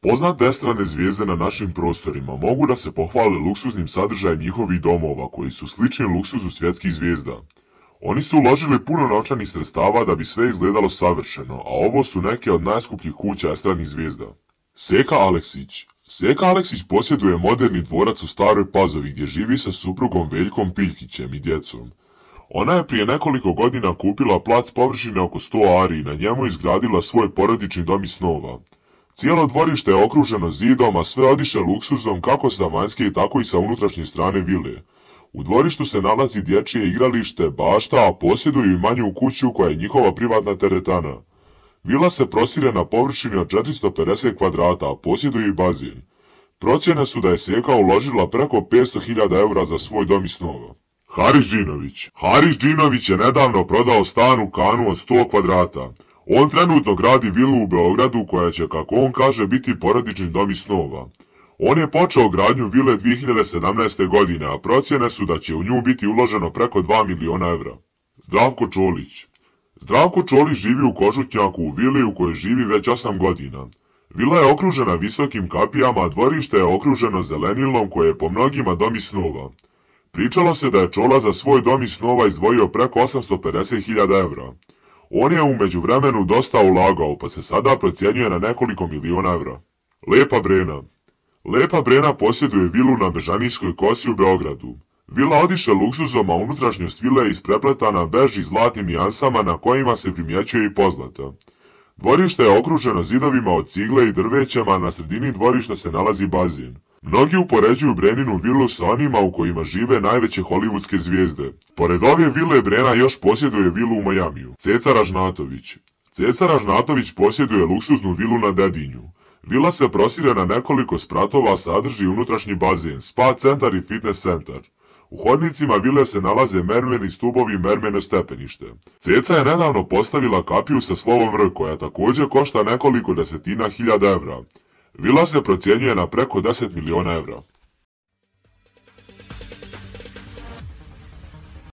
Poznate estrane zvijezde na našim prostorima mogu da se pohvale luksuznim sadržajem njihovih domova koji su slični luksuzu svjetskih zvijezda. Oni su uložili puno novčanih sredstava da bi sve izgledalo savršeno, a ovo su neke od najskupljih kuća estranih zvijezda. Seka Aleksić. Seka Aleksić posjeduje moderni dvorac u Staroj Pazovi gdje živi sa suprugom Veljkom Piljkićem i djecom. Ona je prije nekoliko godina kupila plac površine oko 100 ari i na njemu izgradila svoj porodični dom iz snova. Cijelo dvorište je okruženo zidom, a sve odiše luksuzom kako sa vanjske tako i sa unutrašnje strane vile. U dvorištu se nalazi dječje igralište, bašta, a posjeduju i manju kuću koja je njihova privatna teretana. Vila se prostire na površini od 450 kvadrata, a posjeduje i bazen. Procjene su da je Seka uložila preko 500.000 eura za svoj dom iz snova. Haris Džinović. Haris Džinović je nedavno prodao stan u Kanu od 100 kvadrata. On trenutno gradi vilu u Beogradu koja će, kako on kaže, biti porodični dom iz snova. On je počeo gradnju vile 2017. godine, a procjene su da će u nju biti uloženo preko 2 miliona evra. Zdravko Čolić. Zdravko Čolić živi u Kožutnjaku u vili u kojoj živi već 8 godina. Vila je okružena visokim kapijama, a dvorište je okruženo zelenilom koje je po mnogima dom iz snova. Pričalo se da je Čola za svoj dom iz snova izdvojio preko 850.000 evra. On je u međuvremenu dosta ulagao, pa se sada procjenjuje na nekoliko miliona evra. Lepa Brena. Lepa Brena posjeduje vilu na Bežanijskoj kosi u Beogradu. Vila odiše luksuzom, a unutrašnjost vile je isprepletana bež i zlatnim nijansama na kojima se primjećuje i pozlata. Dvorište je okruženo zidovima od cigle i drvećama, a na sredini dvorišta se nalazi bazen. Mnogi upoređuju Breninu vilu sa onima u kojima žive najveće hollywoodske zvijezde. Pored ove vile Brena još posjeduje vilu u Majamiju. Ceca Ražnatović. Ceca Ražnatović posjeduje luksuznu vilu na Dedinju. Vila se prostire na nekoliko spratova, sadrži unutrašnji bazen, spa centar i fitness centar. U hodnicima vile se nalaze mermeni stubovi i mermeno stepenište. Ceca je nedavno postavila kapiju sa slovom R koja također košta nekoliko desetina hiljada evra. Vila se procjenjuje na preko 10 miliona evra.